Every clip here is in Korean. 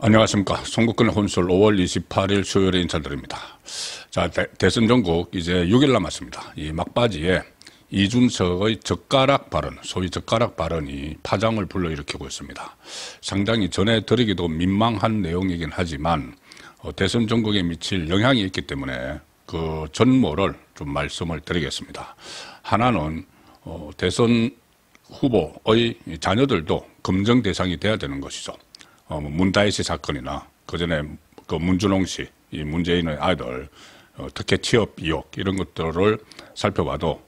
안녕하십니까. 송국근의 혼술 5월 28일 수요일에 인사드립니다. 자, 대선 전국 이제 6일 남았습니다. 이 막바지에 이준석의 젓가락 발언, 소위 젓가락 발언이 파장을 불러일으키고 있습니다. 상당히 전해드리기도 민망한 내용이긴 하지만 대선 전국에 미칠 영향이 있기 때문에 그 전모를 좀 말씀을 드리겠습니다. 하나는 대선 후보의 자녀들도 검증 대상이 돼야 되는 것이죠. 문다혜 씨 사건이나 그전에 그 문준홍 씨, 이 문재인의 아들 특혜 취업 의혹 이런 것들을 살펴봐도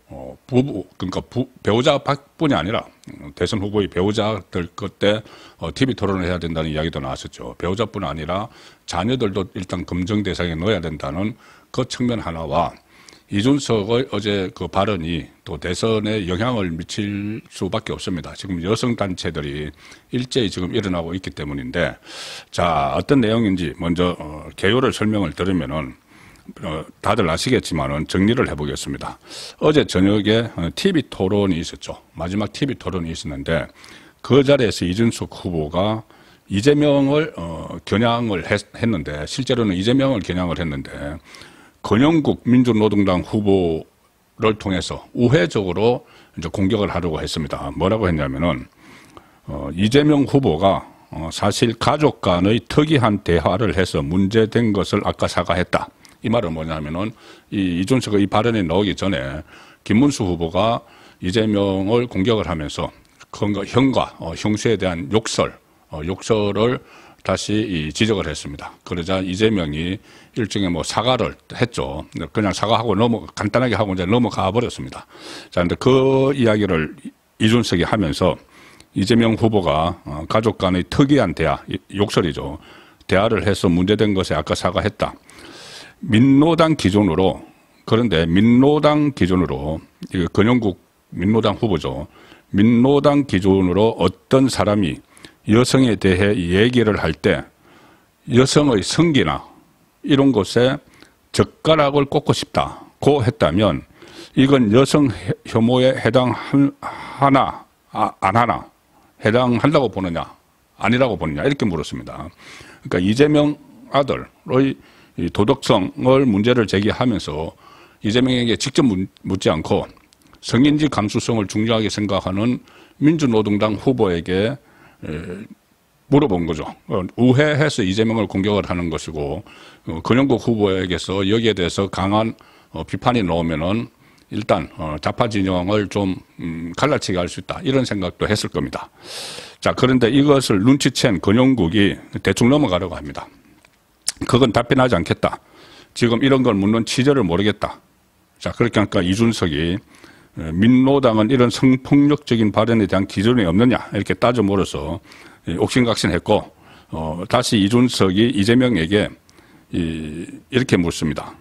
부부 그러니까 배우자뿐이 아니라 대선 후보의 배우자들 그때 TV 토론을 해야 된다는 이야기도 나왔었죠. 배우자뿐 아니라 자녀들도 일단 검증 대상에 넣어야 된다는 그 측면 하나와 이준석의 어제 그 발언이 또 대선에 영향을 미칠 수밖에 없습니다. 지금 여성단체들이 일제히 지금 일어나고 있기 때문인데, 자, 어떤 내용인지 먼저 개요를 설명을 드리면은 다들 아시겠지만은 정리를 해보겠습니다. 어제 저녁에 TV 토론이 있었죠. 마지막 TV 토론이 있었는데 그 자리에서 이준석 후보가 이재명을 겨냥을 했는데 실제로는 이재명을 겨냥을 했는데 권영국 민주노동당 후보를 통해서 우회적으로 이제 공격을 하려고 했습니다. 뭐라고 했냐면은 이재명 후보가 사실 가족 간의 특이한 대화를 해서 문제된 것을 아까 사과했다. 이 말은 뭐냐면은 이준석의 이 발언이 나오기 전에 김문수 후보가 이재명을 공격을 하면서 형과 형수에 대한 욕설을 다시 지적을 했습니다. 그러자 이재명이 일종의 사과를 했죠. 그냥 사과하고 간단하게 하고 이제 넘어가 버렸습니다. 자, 근데 그 이야기를 이준석이 하면서 이재명 후보가 가족 간의 특이한 대화, 욕설이죠. 대화를 해서 문제된 것에 아까 사과했다. 민노당 기준으로, 그런데 민노당 기준으로, 권영국 민노당 후보죠. 민노당 기준으로 어떤 사람이 여성에 대해 얘기를 할 때 여성의 성기나 이런 곳에 젓가락을 꽂고 싶다고 했다면 이건 여성 혐오에 해당하나 안 하나 해당한다고 보느냐 아니라고 보느냐 이렇게 물었습니다. 그러니까 이재명 아들의 도덕성을 문제를 제기하면서 이재명에게 직접 묻지 않고 성인지 감수성을 중요하게 생각하는 민주노동당 후보에게 물어본 거죠. 우회해서 이재명을 공격을 하는 것이고 권영국 후보에게서 여기에 대해서 강한 비판이 나오면은 일단 좌파 진영을 좀 갈라치게 할 수 있다 이런 생각도 했을 겁니다. 자, 그런데 이것을 눈치챈 권영국이 대충 넘어가려고 합니다. 그건 답변하지 않겠다. 지금 이런 걸 묻는 취재를 모르겠다. 자, 그렇게 하니까 이준석이 민노당은 이런 성폭력적인 발언에 대한 기준이 없느냐 이렇게 따져 물어서 옥신각신했고 다시 이준석이 이재명에게 이렇게 묻습니다.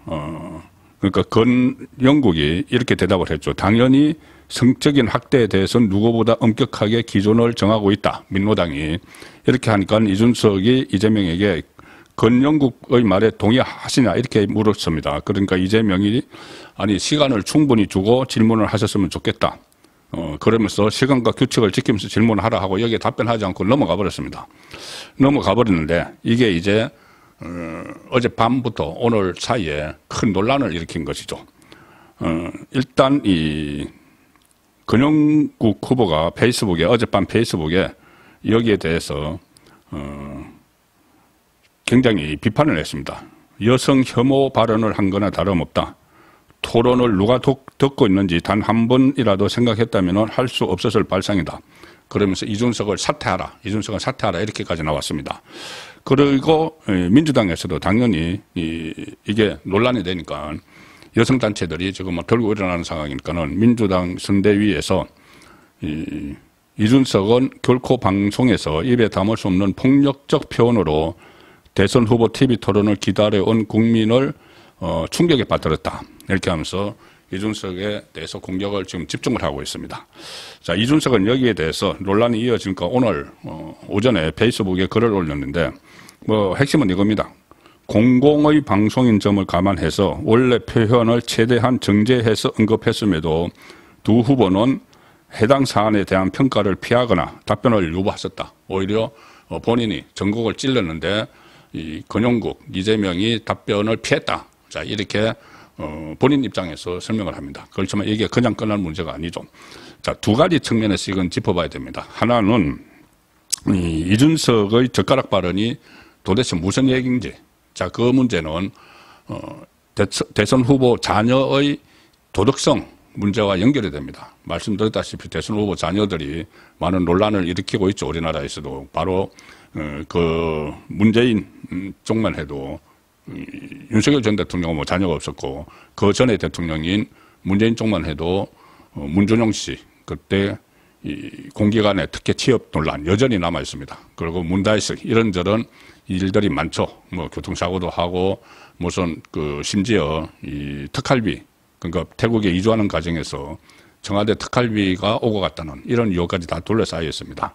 그러니까 권영국이 이렇게 대답을 했죠. 당연히 성적인 학대에 대해서는 누구보다 엄격하게 기준을 정하고 있다. 민노당이. 이렇게 하니까 이준석이 이재명에게 권영국의 말에 동의하시냐 이렇게 물었습니다. 그러니까 이재명이 아니 시간을 충분히 주고 질문을 하셨으면 좋겠다. 그러면서 시간과 규칙을 지키면서 질문하라 하고 여기에 답변하지 않고 넘어가 버렸습니다. 넘어가 버렸는데 이게 이제 어젯밤부터 오늘 사이에 큰 논란을 일으킨 것이죠. 일단 이 권영국 후보가 어젯밤 페이스북에 여기에 대해서 굉장히 비판을 했습니다. 여성 혐오 발언을 한 거나 다름없다. 토론을 누가 듣고 있는지 단 한 번이라도 생각했다면 할 수 없었을 발상이다. 그러면서 이준석을 사퇴하라. 이렇게까지 나왔습니다. 그리고 민주당에서도 당연히 이게 논란이 되니까 여성단체들이 지금 들고 일어나는 상황이니까는 민주당 선대위에서 이준석은 결코 방송에서 입에 담을 수 없는 폭력적 표현으로 대선 후보 TV 토론을 기다려온 국민을 충격에 빠뜨렸다. 이렇게 하면서 이준석에 대해서 공격을 지금 집중을 하고 있습니다. 자, 이준석은 여기에 대해서 논란이 이어지니까 오늘 오전에 페이스북에 글을 올렸는데 핵심은 이겁니다. 공공의 방송인 점을 감안해서 원래 표현을 최대한 정제해서 언급했음에도 두 후보는 해당 사안에 대한 평가를 피하거나 답변을 유보하셨다. 오히려 본인이 전국을 찔렀는데 이 건용국 이재명이 답변을 피했다. 자, 이렇게 본인 입장에서 설명을 합니다. 그렇지만 이게 그냥 끝날 문제가 아니죠. 자, 두 가지 측면에서 이건 짚어봐야 됩니다. 하나는 이준석의 젓가락 발언이 도대체 무슨 얘기인지. 자, 그 문제는 대선 후보 자녀의 도덕성 문제와 연결이 됩니다. 말씀드렸다시피 대선 후보 자녀들이 많은 논란을 일으키고 있죠. 우리나라에서도. 바로 그 문재인 쪽만 해도 윤석열 전 대통령은 뭐 자녀가 없었고, 그 전에 대통령인 문재인 쪽만 해도 문준용 씨 그때 이 공기관의 특혜 취업 논란 여전히 남아 있습니다. 그리고 문다이스 이런저런 일들이 많죠. 뭐 교통사고도 하고 무슨 그 심지어 이 특활비, 그러니까 태국에 이주하는 과정에서 청와대 특활비가 오고 갔다는 이런 의혹까지 다 둘러싸여 있습니다.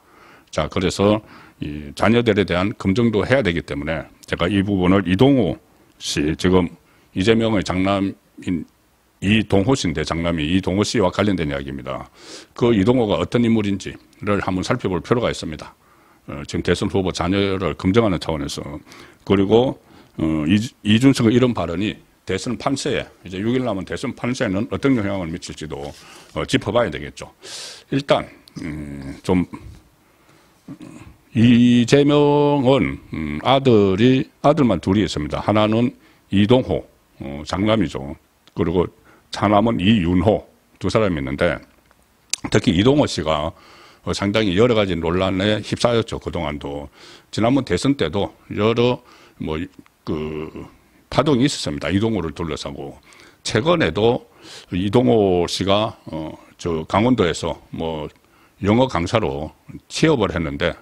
자, 그래서 이 자녀들에 대한 검증도 해야 되기 때문에 제가 이 부분을 이동호 씨, 지금 이재명의 장남인 이동호 씨인데, 장남이 이동호 씨와 관련된 이야기입니다. 그 이동호가 어떤 인물인지를 한번 살펴볼 필요가 있습니다. 지금 대선 후보 자녀를 검증하는 차원에서. 그리고 이준석의 이런 발언이 대선 판세에, 이제 6일 남은 대선 판세에는 어떤 영향을 미칠지도 짚어봐야 되겠죠. 일단 좀 이재명은 아들만 둘이 있습니다. 하나는 이동호 장남이죠. 그리고 차남은 이윤호 두 사람이 있는데, 특히 이동호 씨가 상당히 여러 가지 논란에 휩싸였죠. 그동안도. 지난번 대선 때도 여러 파동이 있었습니다. 이동호를 둘러싸고. 최근에도 이동호 씨가 저 강원도에서 영어 강사로 취업을 했는데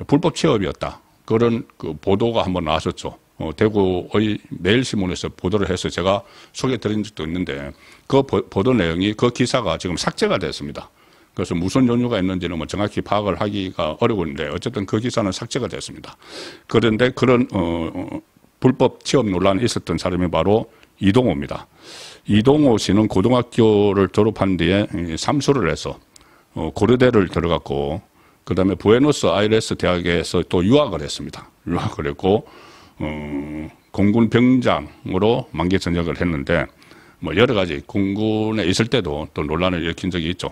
불법 취업이었다. 그런 그 보도가 한번 나왔었죠. 대구의 매일신문에서 보도를 해서 제가 소개드린 적도 있는데, 그 보도 내용이, 그 기사가 지금 삭제가 됐습니다. 그래서 무슨 연유가 있는지는 정확히 파악을 하기가 어려운데 어쨌든 그 기사는 삭제가 됐습니다. 그런데 그런 불법 취업 논란이 있었던 사람이 바로 이동호입니다. 이동호 씨는 고등학교를 졸업한 뒤에 삼수를 해서 고려대를 들어갔고, 그 다음에 부에노스아이레스 대학에서 또 유학을 했습니다. 유학을 했고, 공군 병장으로 만기 전역을 했는데, 여러 가지 공군에 있을 때도 또 논란을 일으킨 적이 있죠.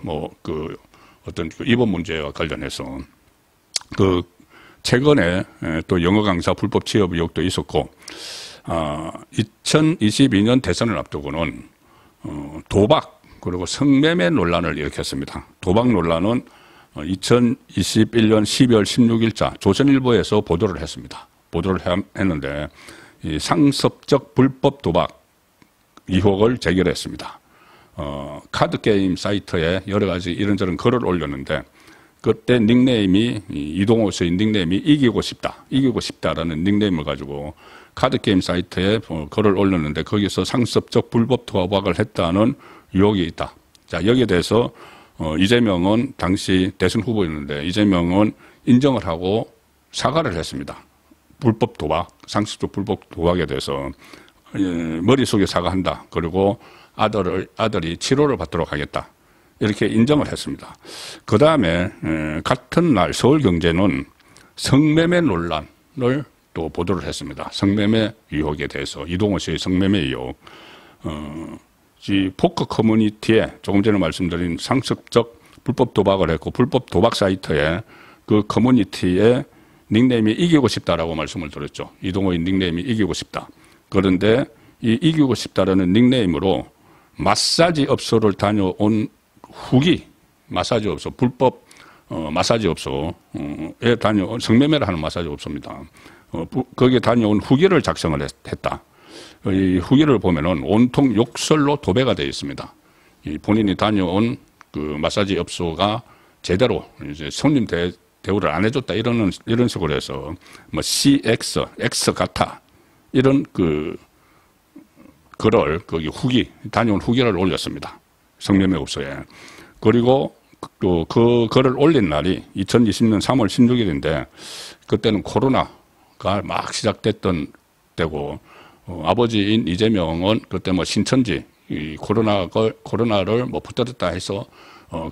어떤 입원 문제와 관련해서. 최근에 또 영어 강사 불법 취업 의혹도 있었고, 2022년 대선을 앞두고는 도박, 그리고 성매매 논란을 일으켰습니다. 도박 논란은 2021년 12월 16일자 조선일보에서 보도를 했습니다. 보도를 했는데, 이 상습적 불법 도박 의혹을 제기했습니다. 카드게임 사이트에 여러 가지 이런저런 글을 올렸는데, 그때 닉네임이, 이동호 씨의 닉네임이 이기고 싶다라는 닉네임을 가지고 카드게임 사이트에 글을 올렸는데, 거기서 상습적 불법 도박을 했다는 의혹이 있다. 자, 여기에 대해서 이재명은 당시 대선 후보였는데, 이재명은 인정을 하고 사과를 했습니다. 불법 도박, 상습적 불법 도박에 대해서 머릿속에 사과한다. 그리고 아들이 치료를 받도록 하겠다. 이렇게 인정을 했습니다. 그 다음에 같은 날 서울경제는 성매매 논란을 또 보도를 했습니다. 성매매 의혹에 대해서, 이동호 씨의 성매매 의혹. 이 포커 커뮤니티에 조금 전에 말씀드린 상습적 불법 도박을 했고, 불법 도박 사이트에 그 커뮤니티에 닉네임이 이기고 싶다라고 말씀을 드렸죠. 이동호의 닉네임이 이기고 싶다. 그런데 이 이기고 싶다라는 닉네임으로 마사지 업소를 다녀온 후기, 마사지 업소, 불법 마사지 업소에 다녀온, 성매매를 하는 마사지 업소입니다. 거기에 다녀온 후기를 작성을 했다. 이 후기를 보면은 온통 욕설로 도배가 되어 있습니다. 이 본인이 다녀온 그 마사지 업소가 제대로 이제 손님 대우를 안 해줬다, 이런 식으로 해서 CX, X 같아, 이런 글을 거기 다녀온 후기를 올렸습니다. 성매매 업소에. 그리고 그 글을 올린 날이 2020년 3월 16일인데, 그때는 코로나가 막 시작됐던 때고, 아버지인 이재명은 그때 신천지 이 코로나를 붙들었다 해서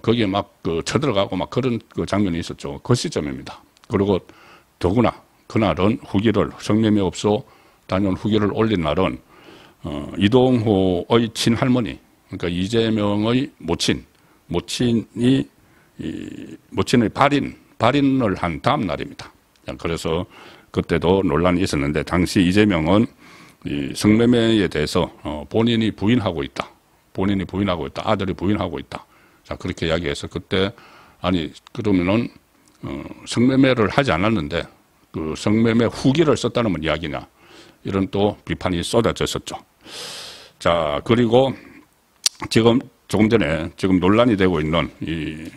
거기에 막 쳐들어가고 막 그런 장면이 있었죠. 그 시점입니다. 그리고 더구나 그날은 후기를 성매매업소 다녀온 후기를 올린 날은 이동호의 친할머니, 그러니까 이재명의 모친의 발인을 한 다음 날입니다. 그래서 그때도 논란이 있었는데 당시 이재명은 이 성매매에 대해서 본인이 부인하고 있다. 아들이 부인하고 있다. 자, 그렇게 이야기해서 그때 아니 그러면은 성매매를 하지 않았는데 그 성매매 후기를 썼다는 건 이야기냐. 이런 또 비판이 쏟아졌었죠. 자, 그리고 지금 조금 전에 지금 논란이 되고 있는 이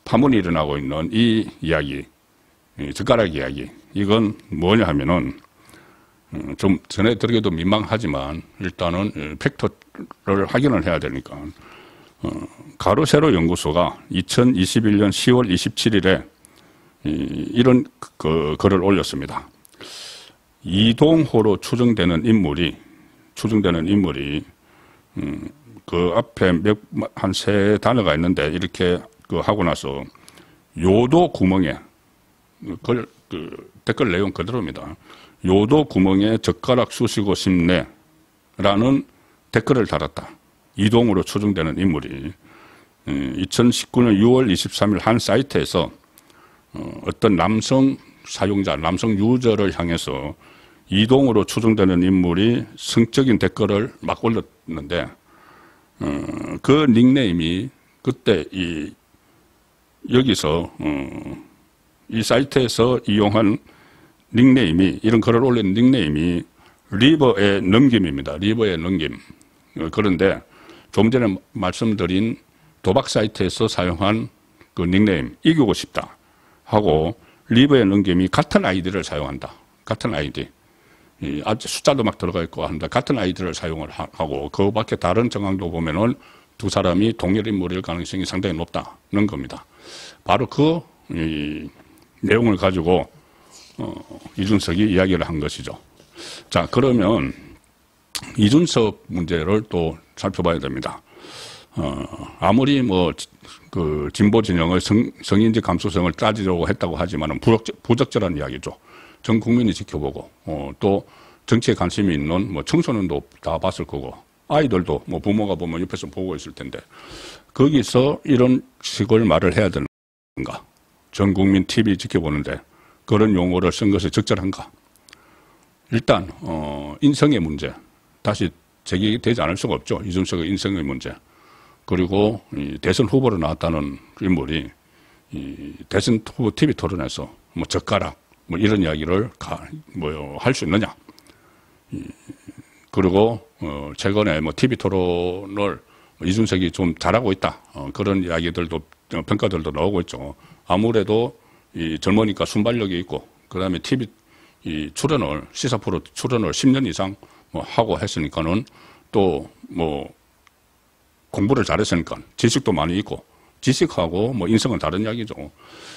파문이 일어나고 있는 이 이야기, 이 젓가락 이야기, 이건 뭐냐 하면은 좀 전에 들기도 민망하지만 일단은 팩트를 확인을 해야 되니까 가로세로 연구소가 2021년 10월 27일에 이런 글을 올렸습니다. 이동호로 추정되는 인물이 그 앞에 한 세 단어가 있는데 이렇게 하고 나서 요도 구멍에 댓글 내용 그대로입니다. 요도 구멍에 젓가락 쑤시고 싶네라는 댓글을 달았다. 이동호로 추정되는 인물이 2019년 6월 23일 한 사이트에서 어떤 남성 사용자, 남성 유저를 향해서 이동호로 추정되는 인물이 성적인 댓글을 막 올렸는데 그 닉네임이 그때 여기서 이 사이트에서 이용한 닉네임이, 이런 글을 올린 닉네임이 리버의 넘김입니다. 리버의 넘김. 그런데 좀 전에 말씀드린 도박 사이트에서 사용한 그 닉네임, 이기고 싶다 하고 리버의 넘김이 같은 아이디를 사용한다. 같은 아이디. 숫자도 막 들어가 있고 한다. 같은 아이디를 사용을 하고 그 밖에 다른 정황도 보면은 두 사람이 동일 인물일 가능성이 상당히 높다는 겁니다. 바로 그 내용을 가지고 이준석이 이야기를 한 것이죠. 자, 그러면 이준석 문제를 또 살펴봐야 됩니다. 아무리 그 진보 진영의 성인지 감수성을 따지려고 했다고 하지만은 부적절한 이야기죠. 전 국민이 지켜보고 또 정치에 관심이 있는 청소년도 다 봤을 거고 아이들도 부모가 보면 옆에서 보고 있을 텐데 거기서 이런 식을 말을 해야 되는가? 전 국민 TV 지켜보는데 그런 용어를 쓴 것이 적절한가? 일단 인성의 문제 다시 제기되지 않을 수가 없죠. 이준석의 인성의 문제. 그리고 대선 후보로 나왔다는 인물이 대선 후보 TV 토론에서 젓가락 이런 이야기를 할 수 있느냐. 그리고 최근에 TV 토론을 이준석이 좀 잘하고 있다. 그런 이야기들도 평가들도 나오고 있죠. 아무래도 젊으니까 순발력이 있고 그다음에 TV 출연을 시사 프로 출연을 10년 이상 하고 했으니까는 또 공부를 잘했으니까 지식도 많이 있고 지식하고 인성은 다른 이야기죠.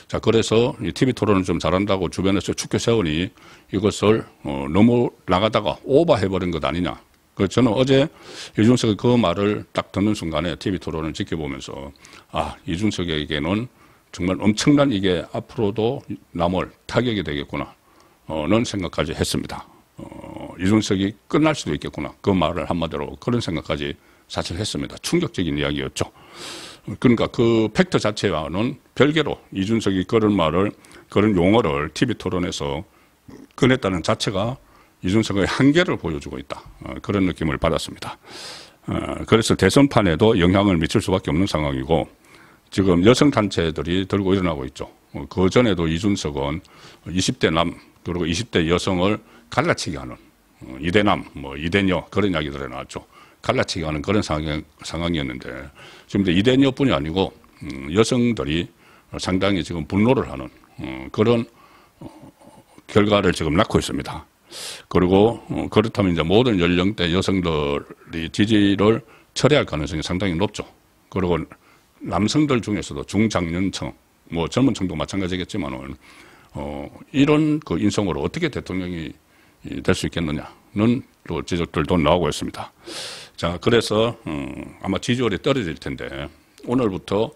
자, 그래서 이 TV 토론을 좀 잘한다고 주변에서 축켜 세우니 이것을 너무 나가다가 오버해버린 것 아니냐. 저는 어제 이준석의 그 말을 딱 듣는 순간에 TV 토론을 지켜보면서 이준석에게는 정말 엄청난 이게 앞으로도 남을 타격이 되겠구나. 는 생각까지 했습니다. 이준석이 끝날 수도 있겠구나. 그 말을 한마디로 그런 생각까지 사실 했습니다. 충격적인 이야기였죠. 그러니까 그 팩트 자체와는 별개로 이준석이 그런 용어를 TV 토론에서 꺼냈다는 자체가 이준석의 한계를 보여주고 있다. 그런 느낌을 받았습니다. 그래서 대선판에도 영향을 미칠 수밖에 없는 상황이고 지금 여성단체들이 들고 일어나고 있죠. 그 전에도 이준석은 20대 남 그리고 20대 여성을 갈라치기 하는 이대남, 이대녀 그런 이야기들이 나왔죠. 갈라치기 하는 그런 상황이었는데 지금 이제 이대녀뿐이 아니고 여성들이 상당히 지금 분노를 하는 그런 결과를 지금 낳고 있습니다. 그리고 그렇다면 이제 모든 연령대 여성들이 지지를 철회할 가능성이 상당히 높죠. 그리고 남성들 중에서도 중장년층, 젊은 층도 마찬가지겠지만은 이런 그 인성으로 어떻게 대통령이 될 수 있겠느냐는 또 지적들도 나오고 있습니다. 자, 그래서 아마 지지율이 떨어질 텐데 오늘부터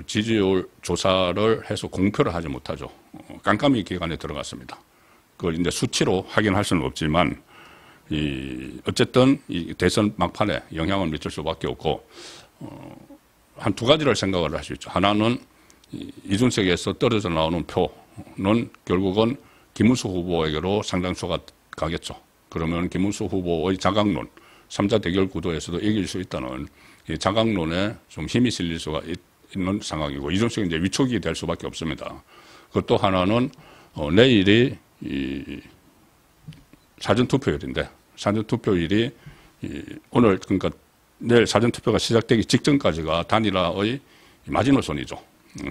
지지율 조사를 해서 공표를 하지 못하죠. 깜깜이 기간에 들어갔습니다. 그걸 이제 수치로 확인할 수는 없지만, 어쨌든 이 대선 막판에 영향을 미칠 수밖에 없고, 한 두 가지를 생각을 할 수 있죠. 하나는 이준석에서 떨어져 나오는 표는 결국은 김문수 후보에게로 상당수가 가겠죠. 그러면 김문수 후보의 자강론, 3자 대결 구도에서도 이길 수 있다는 이 자강론에 좀 힘이 실릴 수가 있는 상황이고, 이준석이 이제 위축이 될 수밖에 없습니다. 그또 하나는 내일이 사전투표일인데, 사전투표일이 오늘, 그러니까 내일 사전투표가 시작되기 직전까지가 단일화의 마지노선이죠.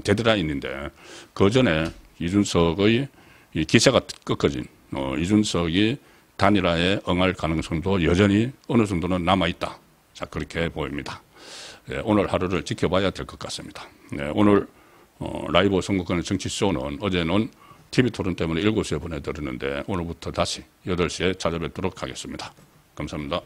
데드라인인데, 그 전에 이준석의 기세가 꺾어진 이준석이 단일화에 응할 가능성도 여전히 어느 정도는 남아있다. 자, 그렇게 보입니다. 네, 오늘 하루를 지켜봐야 될 것 같습니다. 네, 오늘 라이브 선거권의 정치쇼는 어제는 TV토론 때문에 7시에 보내드렸는데 오늘부터 다시 8시에 찾아뵙도록 하겠습니다. 감사합니다.